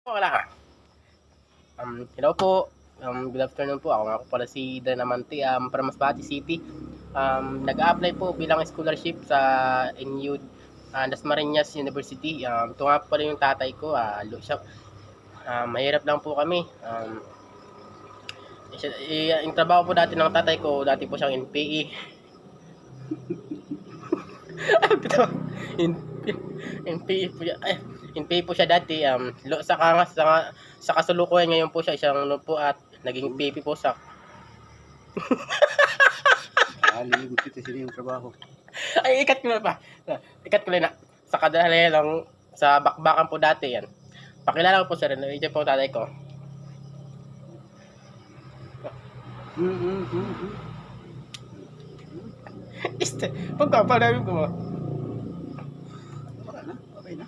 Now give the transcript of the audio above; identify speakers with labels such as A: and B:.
A: Wala ka. Hello po. Good afternoon po. Ako nga po pala si Dan Amante, from Masbate City. Nag-a-apply po bilang scholarship sa NU Dasmariñas University. Ito nga po pala yung tatay ko. Mahirap lang po kami. Yung trabaho po dati ng tatay ko, dati po siyang NPE. NPE po siya. NPE po siya dati. Sa kasulukuyan ngayon po siya isang po at naging PP po sa
B: Nakalimutin kasi yung trabaho.
A: ay ikat ko na pa. Ikat ko na sa kadalayan lang sa bakbakan po dati yan. Pakilala ko po sir, ito po tatay ko. Pagpapalamin ko mo.
B: Wala na, okay na.